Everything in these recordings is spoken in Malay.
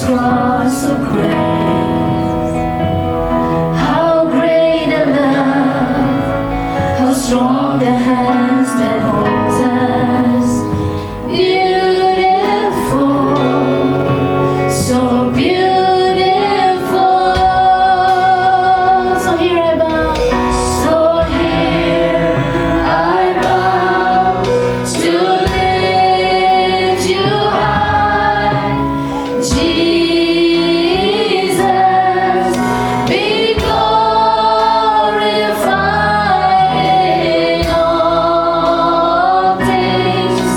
cross of grace. How great a love, how strong the hands that hold us. Beautiful, so beautiful. So here I bow, so here I bow to lift you high, Jesus, be glorified in all things.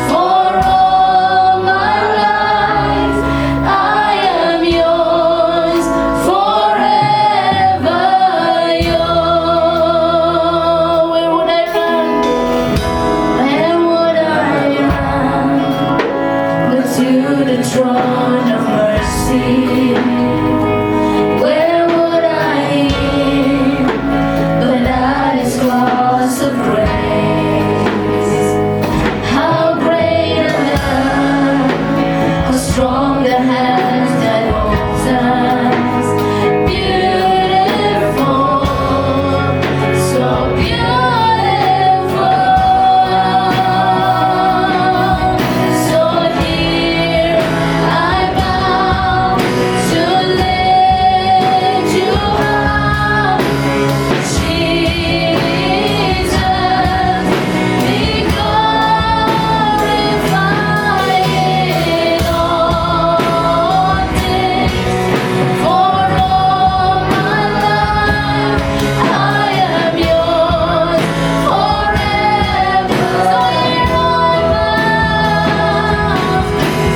For all my life, I am yours, forever yours. Where would I run? Where would I run? But to the throne of mercy. Where would I hear but at His cross of grace? How great a love, how strong the hands that holds us. Beautiful, so beautiful. So here I bow to lift you high, Jesus, be glorified in all things. For all my life, I am yours, forever. So here I bow,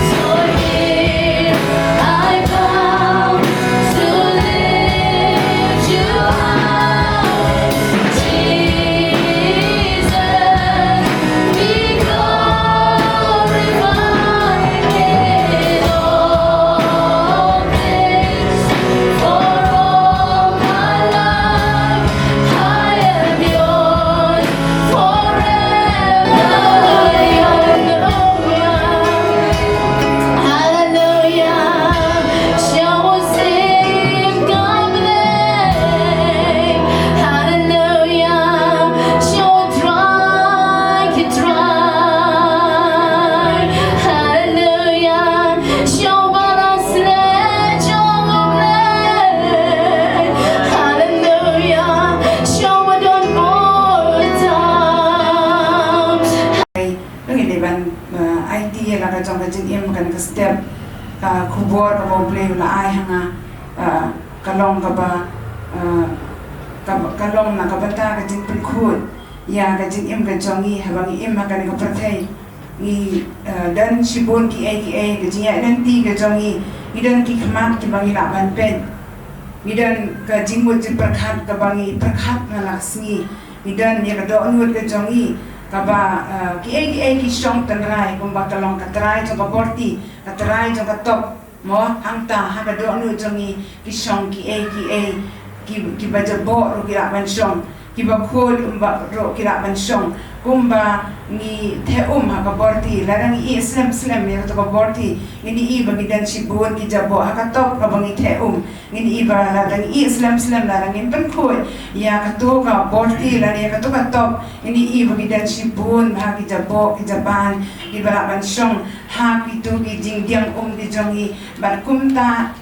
so here I bow to lift you high, Jesus, be glorified in all things. For all my life, I am yours, forever. Hallelujah, shall we sing God's name? Hallelujah, shall we try? Hallelujah, shall we slay? Hallelujah, shall we don't more time. Nung iliban idea la ka jong ka jing im kan ka step ka khubor ka mo play la ai hanga kalong ka ba kalong na ka bata ka jing pin khut ya ka jing im ka jongi habangi im ma kan ka prathai ni dan shibon ki ai ka jing ya dan ti ka jongi ni dan ki khmat ki bangi la ban pen ni dan ka jing mo jing prakhat ka bangi prakhat na laksni ni dan ya ka dohnud ka jongi kaba ki Shillong tanrai kumba kalong katrai jong ka borti katrai jong ka top mo hangta ha ka dohnud jongi ki Shillong ki bajabo ro ki ban Shillong ki ba khol ro ki ban Shillong kumba ni theum ha ka borti larang Islam ya to ka borti ini I bagi dan sibun ki jabo ha ka top ka bangi theum ini iba larang Islam larang impen khol ya ka to ka borti la ya ka to ka top ini I bagi dan sibun ha ki jabo ki jaban ki ban Shillong ha ki to ki jing diang di jongi ban kumta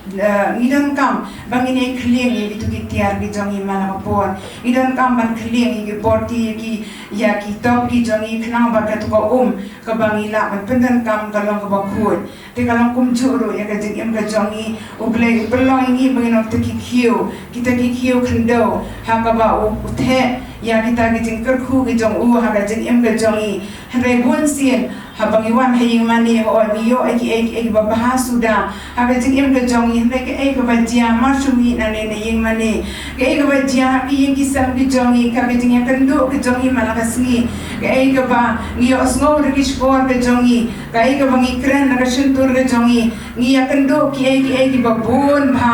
ngidang kam bangi ne khlieng ni to ki tiar ki jongi mana ka por ngidang kam ban khlieng ki borti ki ya ki top ki jongi khnang ba ka to ka bangi la ban pendan kam kalong ka ba khut te kalong kum juru ya ka jing im ka jongi ublei peloi ni bangi no te ki khiu kita ki khiu khando ha ka ba u the ya kita ki jing ker khu ki jong u ha ka jing im ka jongi hre bun sien ha bangi wan haying mani ho ni yo ai ba ha suda ha ka jing im ka jongi hre ke ai ka ba jia ma sumi na ne ying mani ke ai ka ba jia ki ying ki sam ki jongi ka jing ya kando ki jongi mana ka singi ke ai ka ba ni yo sngo de ki spor ka jongi ka ai ka bangi kren na ka shintur ka jongi ni ya kando ki ai ki ba bun bha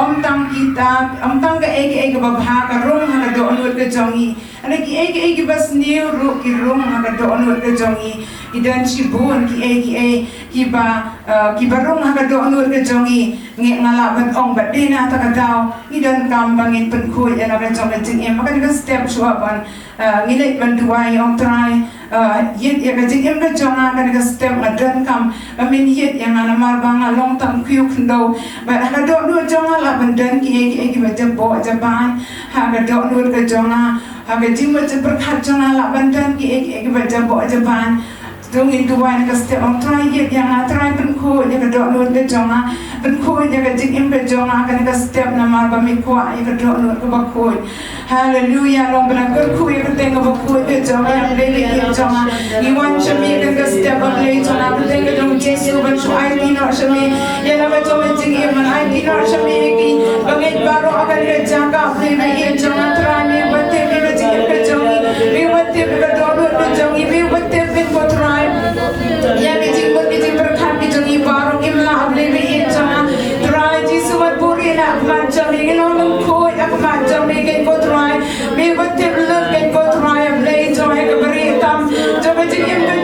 om tang ka ai ka ba bha ka rong ha ka do onut ka jongi ana ki ai ki bas niu ru ki rong ha ka do onut ka jongi idan shibun ki barung ha ka dohnud ka jongi nge ngala ban ong bat dina ta ka daw i dan kam bangin pen khoi ana ka jong ka jing em ka ka step shua ban ngile ban duai ong try yet ya ka jing em ka jonga ka step ma dan kam min yet yang ana mar banga long tam kyu khndo ba ka dohnud jonga la ban dan ki ba jabo jaban ha ka dohnud ka jonga Aga jimba berkat jangan lak bandan ki baca bawa jaban. Dongin dua ni kasih orang try yet yang try penku yang kedok nur ke jangan penku yang kejik im ke jangan kan kasih nama bamikwa yang kedok nur ke bakui. Hallelujah long benar berku yang ketengah bakui ke jangan lele yang jangan. Iwan cami kan kasih bamlei jangan ketengah dong Yesus bersu ID nak cami yang nama jangan jik im ID nak cami ki bangit baru akan kejaga lele yang jangan try ni betul we want to be donor to jongi we want to be for tribe ya kijing berkat jongi baru imla able we in jona try jisu wat puri na man jongi long koi ak man jongi ke for tribe we want to look at for tribe able jongi ke beri tam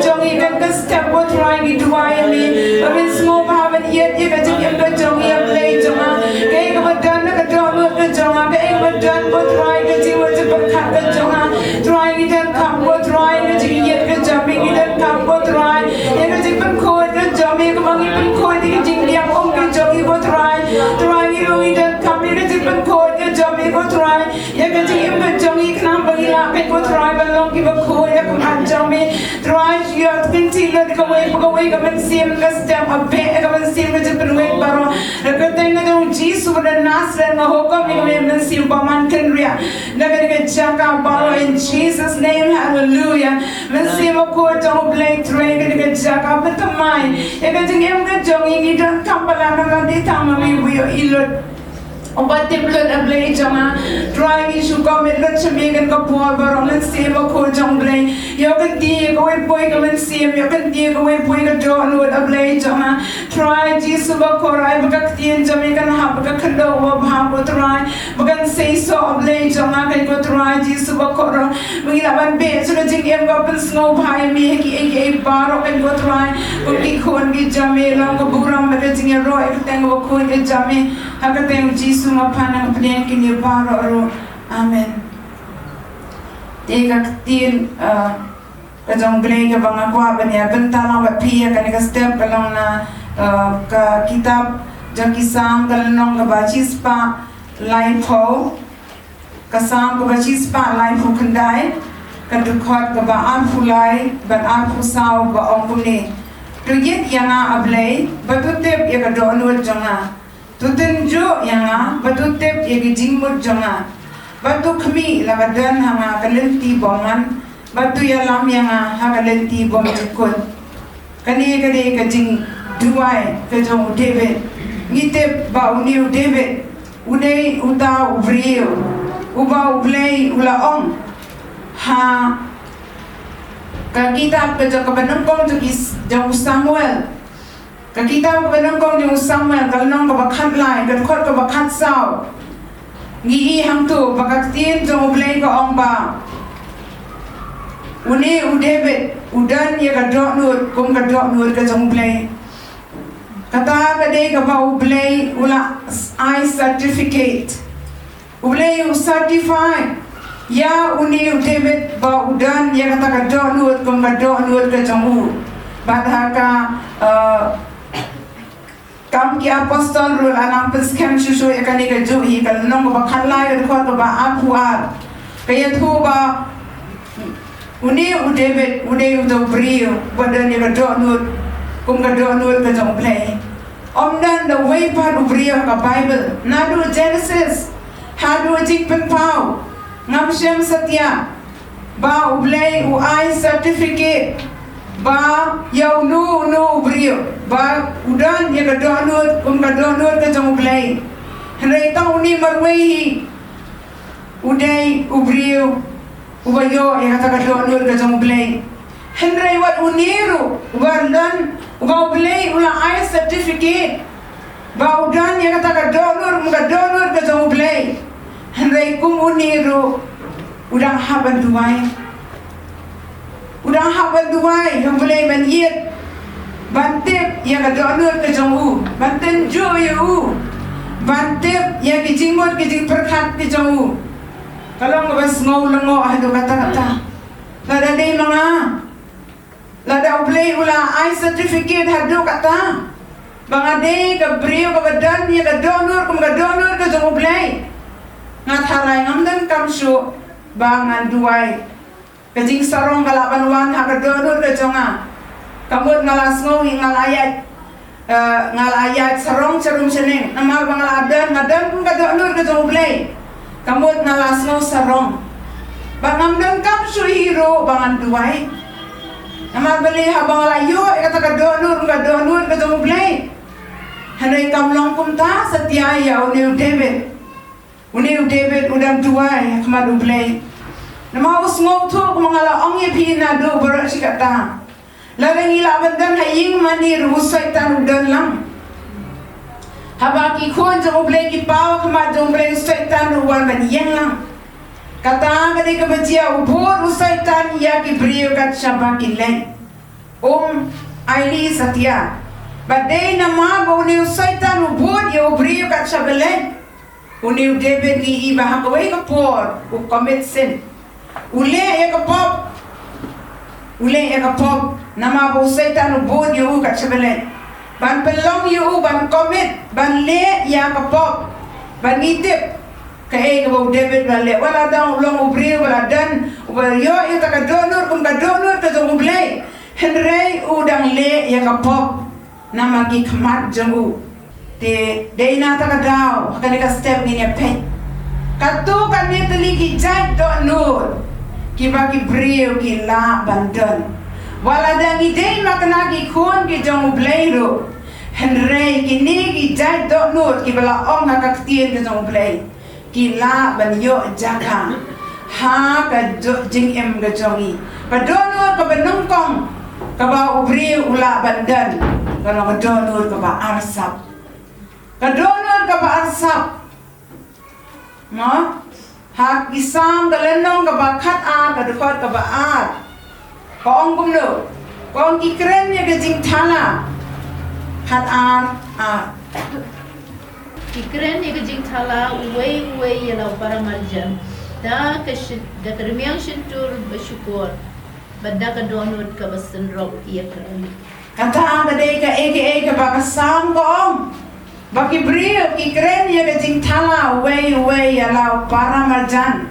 jongi kan ke step for tribe itu ay mi amin semua bahawan yet ye kijing jongi able jonga ke kebadan ke donor ke jonga ke kebadan for tribe kijing wat berkat ke jonga try ni dan kamu try ni jadi yet ke jamin ni dan kamu try yang ke jadi penkoi ke jamin ke bangi penkoi di jadi dia om ke jadi ko try ni lui dan kamu ni jadi penkoi ke jamin ko try yang ke jadi em ke jamin kenam bangi lah ke ko try balong ke penkoi ya ke man jamin try dia continue ke wei ke mensim ke step abe ke mensim ke jadi penwei baru ke tengah dong jisu pada nasran ngahokom ni ke mensim paman kenria nak ke jaga baru in Jesus name hallelujah mensimu ko jong play train ke jaga betamai ya ke jeng ke jong ini dan kampala na di tamami wiyo ilot obat blood ablay jama drawing issue comment lot chamigan ka puwa barong mensimu ko jong play yo kan di ko boy ka mensim yo kan di ko boy ka dohnud ablay jama try jisu ba ko rai bakak tien jamigan ha bakak khando wa bha ko try bagan say so ablay jama kan ko try jisu ba ko ro mengilaban be so jing em ga pen snow bhai mi ki baro kan ko try ki khon ki jame long ko buram ba jing ro ek teng ko khon ki jame ha ka teng jisu semua panang penian kini baru ro amen tiga ketin kajong blay ke bang aku abenya bentalang bapi kan ka step kalong na ka kitab jang kisam kalong ka bachispa life ho kasam ka bachispa life ho kendai ka dukhat ka ba amfulai ban amfusau ba ongpune tu yet yang ablay batutep ya ka dohnud jonga tutun jo yang batutep ya jingmut jonga batu kami lagadan hanga kalenti boman batu ya lam yang ha kalenti bom jikut kani ka jing duai ka jong David ngitep ba uniu David unei uta uvrio uba ublei ulaong ha ka kitab ka jong kabanongkong jong Samuel kita menongkong di Samuel kalau nong kebakat lain dan kot kebakat sau ngi hang tu bakaktin jong blay ko ong ba uni David udan ya ka dohnud kum ka dohnud ka jong blay kata ka de ka ba blay ula I certificate blay u certified ya uni David ba udan ya kata ka dohnud kum ka dohnud ka jong u badhaka kam ki apostol rul anang peskem shushu ekani ka juhi kal nong ba khalai ko ba apuar kaya thu ba uni David uni do brio badan ni ka dohnud kum ka dohnud ka jong play omdan the way part of brio ka Bible nadu Genesis hadu jik pen pau ngam shem satya ba ublay u I certificate ba yau nu brio ba udan ya ka dohnud kum ka dohnud ka jong blay henry tau ni marwei udai ubrio ubayo ya ka dohnud ka jong blay henry wat uniru uban uba blay ula I certificate ba udan ya ka dohnud kum ka dohnud ka jong blay henry kum uniru udang haban duai udang haban duai yang boleh ban yet bantip yang ada dohnud ke jong banten jo u bantip yang kijingmut kijing perkat ke jong kalau ngebas ngau lengo hadu kata-kata lada dei mga lada boleh ula I certificate hadu kata bang ade ke brio ke badan ya ke dohnud ke jong boleh ngat harai ngamdan kamsu bangan duai kajing sarong kalapan wan hak dohnud ke jonga kamut ngalas ngowi ngalayat sarong cerum seneng nama bang ngadan pun ka dohnud ke jong boleh kamut ngalas ngau sarong bangamdan kamsu hero bangan duai nama beli habang layo kata ka dohnud ke jong boleh hanai kamlong kumta setia ya uniu David udang duai kamadu boleh nama usngok tu mengala ongi pina do berak sikata larang ila bandan haying mani rusai tan udan lang habaki kon jong boleh ki pau kamadu boleh rusai tan ruan ban yang lang kata kadi ke bajia ubur rusai tan ya ki brio kat shabaki len Aili Satya badai nama uni rusai tan ubur ya brio kat shabalen uni David ni iba hakawai ka por u commit sin ule ya kapop nama bo setan ubud yu kat sebelen ban pelong yu ban commit ban le ya kapop ban itip kai ko David ban le wala daw long ubri wala dan yo yu ta ka donor ka jong ublay henrei udang le ya kapop nama ki khamat jangu te deina ta ka daw ka ni ka step ni ya pe katu kan ni teli ki jai donor ki bagi brio ki la bandan wala dangi dei makna ki khon ki jong bleiro henrei ki ni ki jai dohnud ki bala ong ha ka tien ki jong blei ki la ban yo jaka ha ka jing em ga jongi pa dohnud ka benung kong ka ba brio ula bandan kalau ka dohnud ka ba arsap ma hak isam galenong ka bakat ka dukot ka baat kong kumno kong kikren ya gajing thala hat Kikren ni kajing thala uwe yalau para marjan da kermiang shintur bersyukur benda ka dohnud ka basenrok iya kren kata kadai ka aka ka bakasam kong baki brio kikren ya gajing thala uwe yalau para marjan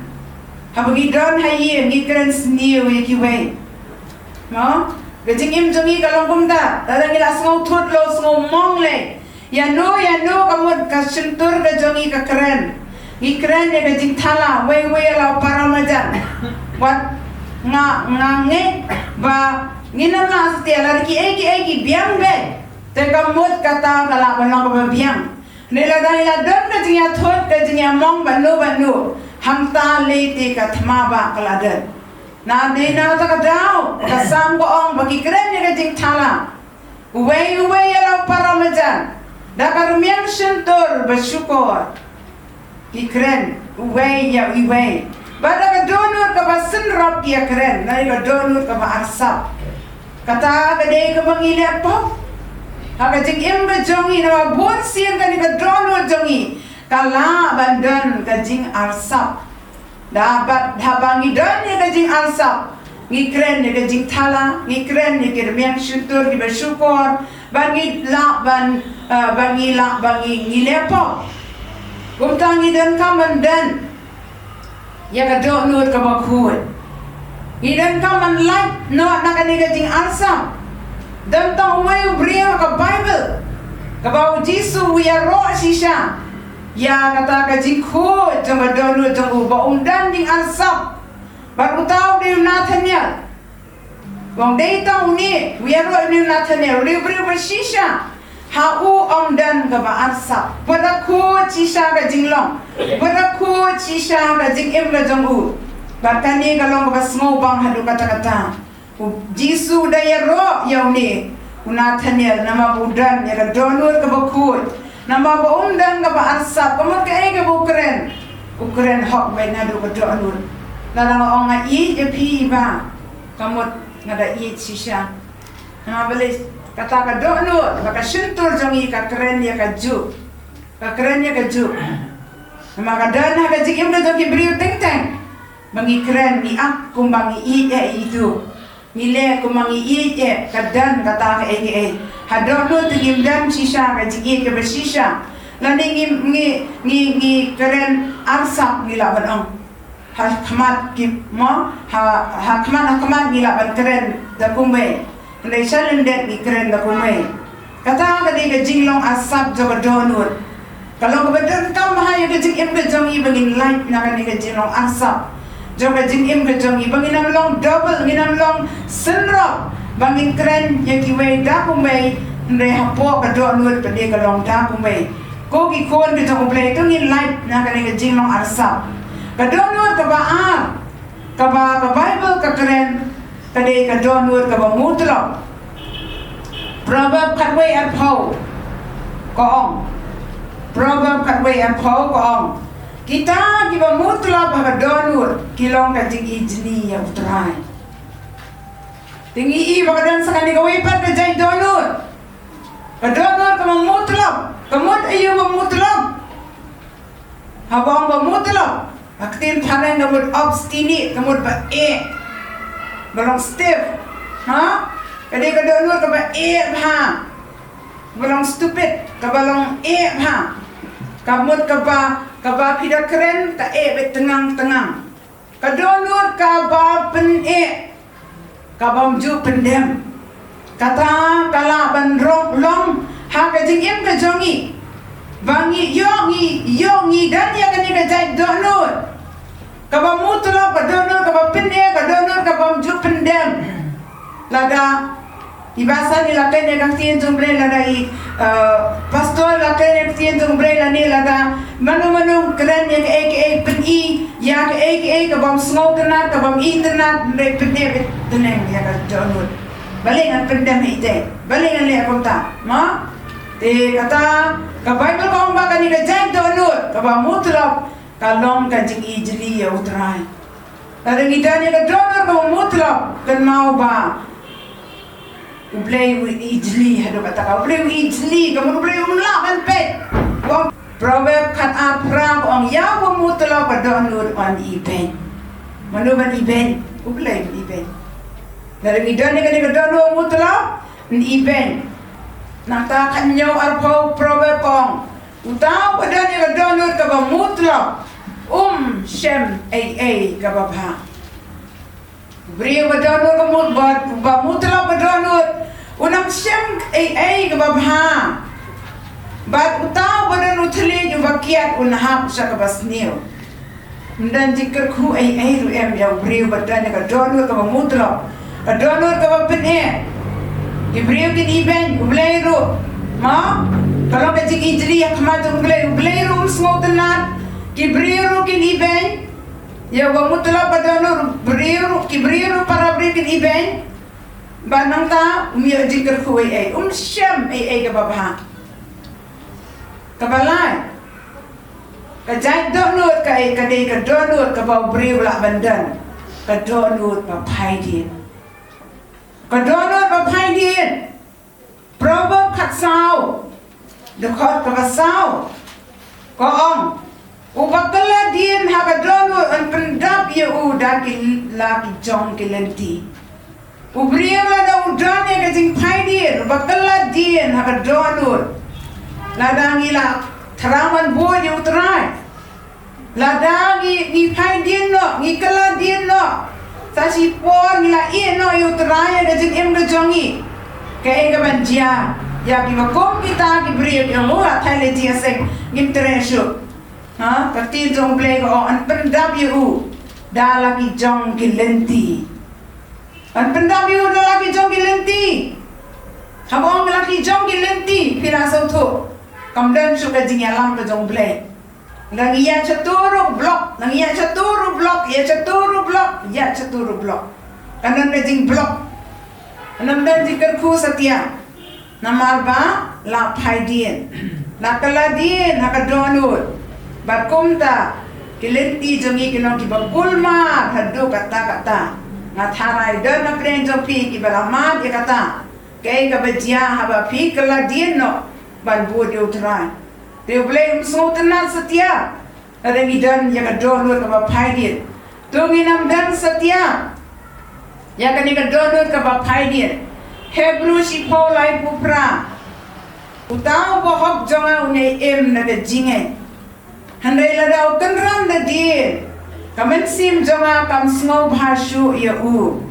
habagi don hayi kikren sniu ya kiwe no gajing im jongi kalong kumda dadang ila sngau thut lo sngau mong le ya no kamut ka sentur ka jongi ka keren kikren ya gajing thala uwe yalau para marjan wat nge ba nginam na setia lagi eki biang be tekamut kata kala banong ka biang nila don ka jinya thot ka jinya mong banu hamta le te ka thmaba kaladan na de na ta ka daw ka sam ko ong bagi kren ni ka jing thala uwe yalau para majan da ka rumiang sentur bersyukur kikren uwe bada ka donor ka basen rop ya kren na ka donor ka ba arsap kata ka de ka mangilap pop haka jing im ka jongi na bon sien ka ni ka donor jongi kala bandan ka jing arsap dapat habangi don ni ka jing arsap ngikren ni ka jing thala ngikren ni ka miang syukur ki bersyukur bangi ngilepo kumtangi dan kamandan ya ka donor ka bakut idan kaman like no na ka ni ka jing arsap dan tau wayu brio ka Bible ka bau Jisu ya roh sisha ya kata ka jikho jong dohnud jong ba umdan ding arsap baru tahu di Nathaniel wong dei tau ni ya roh ni Nathaniel brio bersisha ha u umdan ka ba arsap pada ko sisha ka jinglong pada ko sisha ka jing em ka jong bakani kalong ka basngau bang hadu kata-kata Jisu daya roh yauni Nathaniel nama budan ya ka dohnud ka bakut nama ba umdan ka ba arsap kamut ka ay ka ukren hok bay na do ka dohnud narang onga i je pi ba kamut ngada i shisha na bale kata ka dohnud maka sentur jongi ka keren ya ka ju maka dana ka jing imda joki beriu teng bangi keren ni ak kumbangi i itu mile kumangi i kadan kata ka ha dohnud tingim dan shisha ka jing ke bershisha lani ngi keren arsak nila banong ha khamat ki mo ha khamat nila ban keren da kumbe ndai salendet ni keren da kumbe kata ka de jinglong asap jo dohnud kalau kebetulan kau mahaya ke jing im ke jongi bangin light na ka ni ke jinglong asap jo ka jing im ke jongi bangin nam long double nginam long senrok bangin keren yang kiwe da kumbe ndai hapo ka dohnud pede ka long da kumbe ko ki kon ke jong play tu ngin light na ka ni ke jinglong asap ka dohnud ka ba ka Bible ka keren kade ka dohnud ka ba mutlak proverb katwe at pau ko ong proverb katwe at pau ko ong kita ki ba mutlak ka dohnud kilong ka jing ijni ya utrai tingi i ba dan sakani ka wipat ka jai dohnud ka mutlak kamut ayu ba mutlak habang ba mutlak aktin thanen kamut obstinate kamut ba balong stiff ha kade ka dohnud ka ba bha balong stupid ka balong bha kamut ka ba pida keren ka be tengang ka dohnud ka ba pen ka bam ju pendem kata kala ban long ha ka jing im ka jongi bangi yongi dan ya kan ka jai dohnud ka ba mutlak ka dohnud ka ba pen ka dohnud ka bam ju pendem lada ibasa ni lakai ne kaktian jumbre lada i pastor lakai ne kaktian jumbre lani lada manu keren yang pen i ya ka bam smoke tenat ka bam i tenat re pen teneng ya ka dohnud balingan pendem ite balingan le apunta ma te kata ka Bible ko ba ka ni ka jai dohnud ka ba mutlak ka long ka jing ijli ya utrai lada ngidani ka dohnud ka mutlak kan mau ba ublay with ijli hado kata ka ublay with ijli kamu ublay umla kan pet wong proverb kat apra ong ya wa mutlak ka dohnud on iben manuban iben ublay iben dari ngidani ka dohnud mutlak ni iben nata kanyo arpo proverb ong utaw padani ka dohnud ka ba mutlak shem ka ba bha beriu ka dohnud ka ba mutlak ka dohnud unang shem ka ba bha bat utaw badan uthli ju bakiat unhap sa ka basniu ndan jikar khu ru em ya beriu badani ka dohnud ka ba mutlak ka dohnud ka ba pen Ibriu kin iben ublay ru ma kalau ka jing ijli ya khama jung ublay ru smau tenat ki briu kin iben ya wa mutlak ka dohnud briu para briu kin iben banang ta umya jikar khu shem ka ba bha ka balai ka jai dohnud ka de ka dohnud ka ba briu la bandan ka dohnud pa phai din ka dohnud pa phai din proverb khat sao de khot ka ba sao ko ong ubakala din ha ka dohnud an pendap ya da ki la ki jong ki lenti ubriya la da udane ka jing phai din ubakala din ha ka dohnud la da ngi la tharaman bo ni utrai la da ngi phai din no ngi kala din no sa si por la no yu traya da jing em da jongi ke ga banjia ya ki ma kom kita ki bri ki mo la thale ji seng ngim tresho ha ka ti jong play ko an pendap yu da la ki jong ki lenti an pendap yu da la ki jong ki lenti habong la ki jong ki lenti pila so tho kam dan su ka jing alam ka jong play Nang iya caturu blok, ya caturu blok. Kanan rejing blok. Kanan dan jikar ku setia. Namar ba la paidien. La kaladien haka dohnud. Bakumta kilenti jongi kinong ki bagulma hadu kata. Ngatarai dan na pren jongphi ki balamat ya kata. Kay ka bajia haba phi kala dien no ban bu di utrai. Dia boleh semua setia. Ada dan ya ka download ka ba phai dien. Tungi nam dan setia. Ya ka ni ka download ka ba phai dien. Hebrew si Paulai pupra. Utau bohok jonga unai na ka jingai. Handai la dau kenram na dien. Kamen sim jonga kam sngau bhashu ya u.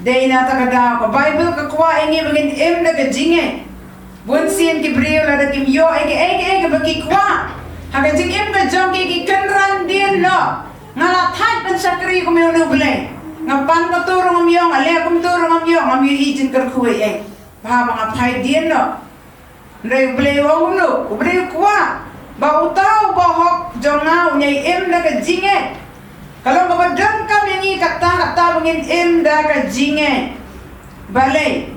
Deina takada ko Bible ka kwa ingi bangin na ka jinge. Bun sin ki brio la da kim yo ege bagi kwa. Haga jing ka jong ki kenran din no. Ngala thai pan sakri ko me nu ble. Ngapan ko turong am yong ale kum turong am yong am yi jin kar khuwe e. Ba bang apai din no. Ndai ble wong no, ble kwa. Ba utau bohok jonga unyai na ka jinge. Kalau kau berdan kam yang ini kata bangin da ka jinge. Balai.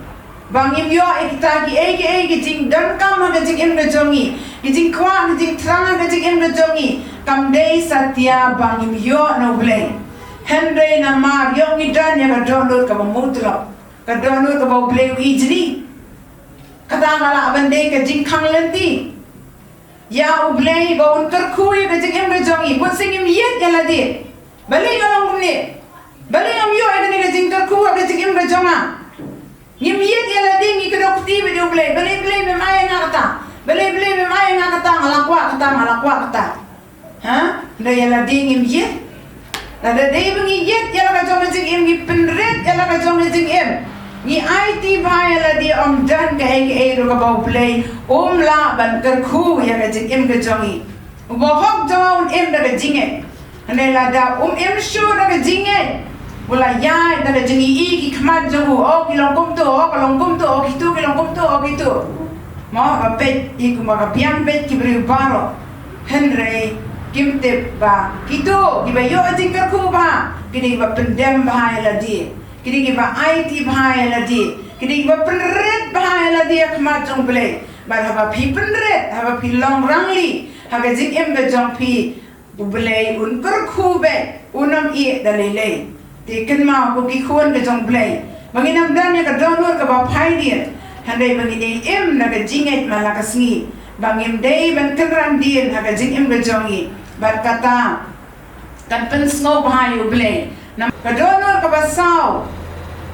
Bangim yo kita ki jing dan kam ka jing ka jongi. Ki jing kwa ka jing tranga ka jing ka jongi. Kam dei satya bangim yo no blai. Henry na mar yo ngi dan ya ka download ka mutlo. Ka download ka ba blai ijli. Kata ngala abandai ka jing khang lenti. Ya ublay ba unkar khuy ka jing ka jongi. Pun singim yet ya ladi. Balik orang kumni, balik am yo ada ni kajing terkuat kajing ka jonga. Ngimiet ya ladi ngi kedok ti video play, balik memai ngata, balik memai ngata ngalakwa kata. Ha? Dah ya ladi ngimiet. Ada dai bengi yet ya la kajong kajing ngi penret ya la kajong kajing Ni IT ba ya ladi om dan ka ege ro ka bau play, la ban kerku ya kajing ka jongi. Bohok jaun da kajing Andai lada syu da ka jinge. Wala ya da ka jingi ki khamat jongu o ki longkum tu o ka longkum tu o ki tu ki longkum tu o ki tu. Ma ka pet iku ma ka piang pet ki bri baro. Henry kim tip ba ki tu ki ba yo jing kar khu ba. Kini ba pendem ba la di. Kini ba IT ba la di. Kini ba penret ba la di khamat jong ble. Ba ha phi penret ha phi long rangli. Ha ka jing ka jongphi. Ublay unkar khube unam I dalilay tiken ma ko ki khon ke jong blay manginam dan ya ka download ka ba phai dia handai bangin na ka jinget mala ka sngi bangim dei ban kenran din ha ka jing ka jongi bat kata kan pen snow bhai ublay nam ka download ka ba saw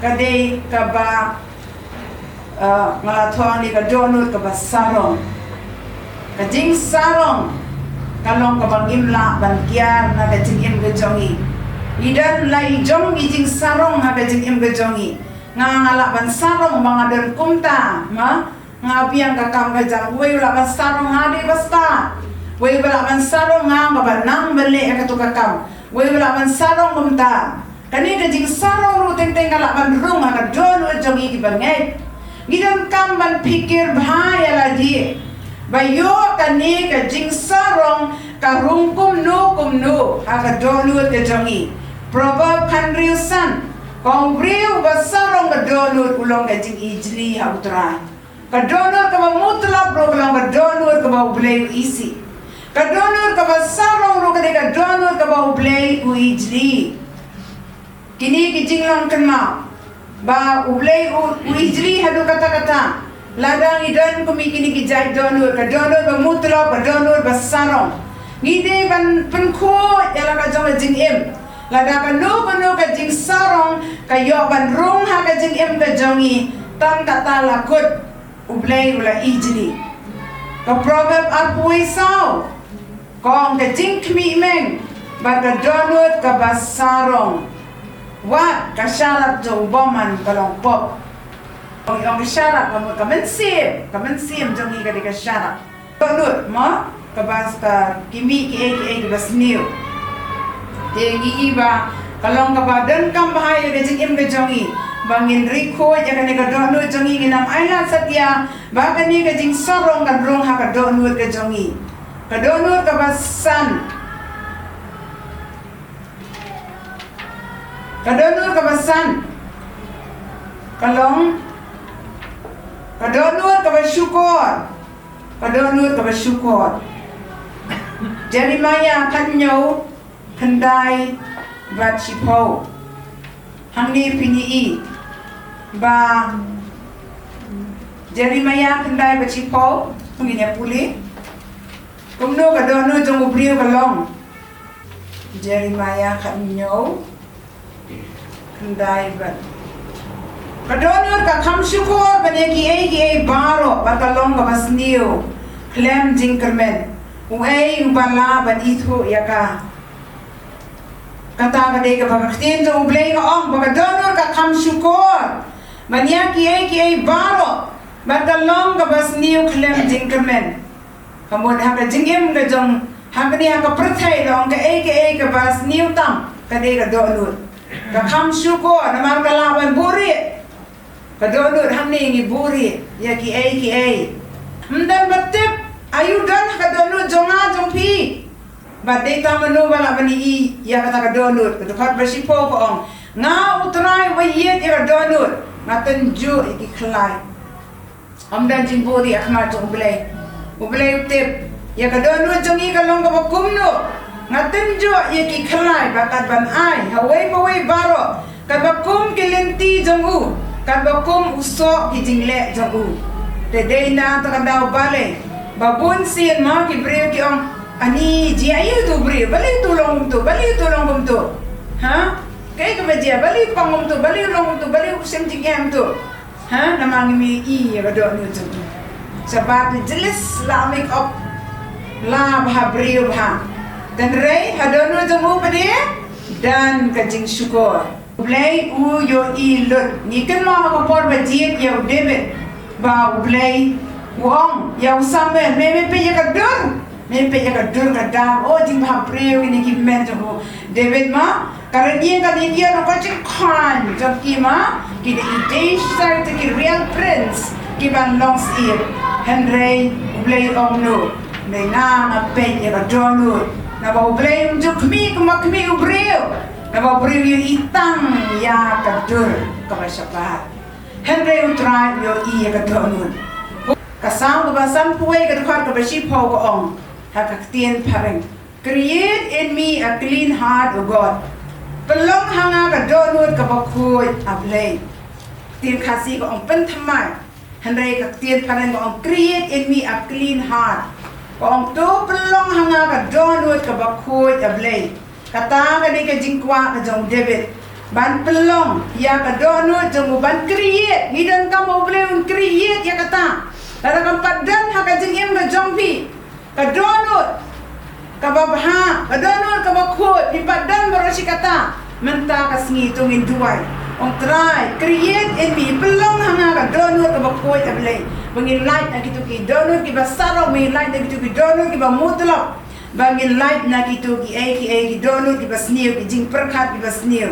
ka dei ka ba ngala thong ni ka download ka ba sarong ka jing sarong kalong ka bangim la ban kiar na ka jing ka jongi idan lai jong jing sarong ha ka jing ka jongi ngala ban sarong mga dan kumta ma ngabiang ka kam ka jang we la ban sarong ha di basta we la ban sarong nga ba nang bele ka tu ka kam we la ban sarong kumta kani ka jing sarong ru teng ngala ban rung ha ka don jongi ki bangai idan kam ban pikir bahaya la di bayo kani ka jing sarong ka rung kumno aga download ka jongi proverb kanriu san kong briu ba sarong ka download ulong ka jing ijli ha utrai ka download ka ba mutlak ro ka download ka ba ublay isi ka download ka ba sarong ro ka download ka ba ublay ijli kini ki jing lang kanma ba ublay ijli hadu kata ladang idan kumikini ki jai download ka download ba mutlak ka download ba sarong ngide ban penko yala ka jong jing lada ka no ka jing sarong ka yo ban rung ha ka jing ka jongi tan kata lakut ublay ula ijli ka proverb arpui saw kong ka jing kmi meng ba ka download ka ba sarong wa ka syarat jong boman kalong pop Ang syarat ka mensim jongi ka syarat download mo kabas ka kimi ki bas new tengi iba kalong ka badan kam bahaya ka jing ka jongi bangin riko ya ka download jongi nginam aila satya ba ka ni ka jing sarong ka rong ha ka download ka jongi ka download ka basan kalong Kadonur ka bersyukur. Jeremiah kanyo kendai bat sipo. hang ni pini I ba Jeremiah kendai ba chipo penginya puli kumno ka dohnud jong ubriu ka long Jeremiah kan nyo kendai ba ka dohnud ka kham syukur ba ne ki ai baro ba ka long ka basniu klem jingkermen uai ubala ban itu ya ka kata ka de ka baktin jong ublei ka ong ba ka dohnud ka kham syukur mania ki ai baro Batalong ka bas niu klem jingkermen. Kamod haka jingim ka jong haka ni haka perthai long ka ka bas niu tam ka de ka dohnud. Ka kham syuko namar ka laban buri. Ka dohnud ham ni ngi buri ya ki ai. Mdan batip ayu dan ka dohnud jonga jongphi. Ba de ta manu bala bani I ya kata ka dohnud ka dokhat bersipo ko ong. Nga utrai wa yet ya ka dohnud. Ngaten ju iki khlai. Amdan jimburi akhma tu ublay utip ya ka dohnud jongi ka long ka kumno ngaten jo ya ki khlai bakat ban ai hawai baro ka bakum kilenti jongu ka bakum uso ki jingle jongu te deina ta kandau bale babun sin ma ki breu ki ong ani ji ayu tu breu bali tulong kum tu ha kai ka bajia bali pangum tu bali long tu bali usem jingem tu ha namang mi I ya dohnud tu sebab jelas la make up la bhabriu bha dan rei hadohnud tu pade dan kajing syukur ublai u yo I lut ni kan ma ka por bajit ya David ba ublai wong ya usamen me pe ya ka dur ka dam o jing bhabriu ni ki men tu David ma karena dia kan India nak macam khan, jom kima kita ide start ki real prince kiban longs ir Henry ublay omno na ngapen ya dohnud na ba ublay juk mi kumakmi ubreu na ba ubreu yu itang ya kadur kabasapa Henry utrai yo I ya dohnud kasang ba sampuai ka dokar ka baship ho ko ong hakaktian pareng create in me a clean heart o God Pelong hanga ka dohnud ka bakhoy ablay. Tin khasi ko ong pen thamai. Hanrei ka tin panen ko ong create in me a clean heart. Ko ong to pelong hanga ka dohnud ka bakhoy ablay. Kata ka ni ka jingkwa ka jong David. Ban pelong ya ka dohnud jong ban create. Hidan ka mo blay un create ya kata. Lara ka padan ha ka jingim ka jongphi. Ka dohnud kababha kadohnud ka bakhoy ipadan barosi kata menta ka sngi tungin duai ong try create in me pelong hanga ka dohnud ka bakhoy ablay bangin light na kitu ki dohnud ki basaro may light na kitu ki dohnud ki bamutlap bangin light na kitu ki ki dohnud ki basniu ki jing perkhat ki basniu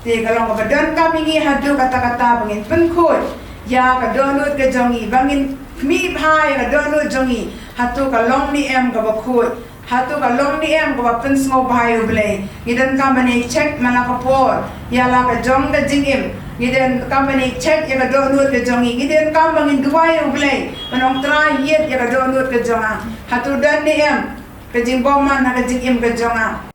te kalong ka dan kami ngi hadu kata-kata bangin penkhoy ya ka dohnud ka jongi bangin mi bhai ka dohnud jongi hatu ka long ni em ka bakhoy hatu ka long ni em ko pen smo bhai ublay gidan company check mana ka por ya la ka jong ka jingim gidan company check ya ka dohnud ka jongi gidan company duai ublay manong try yet ya ka dohnud ka jonga hatu dan ni em ka jingbom man na ka jingim ka jonga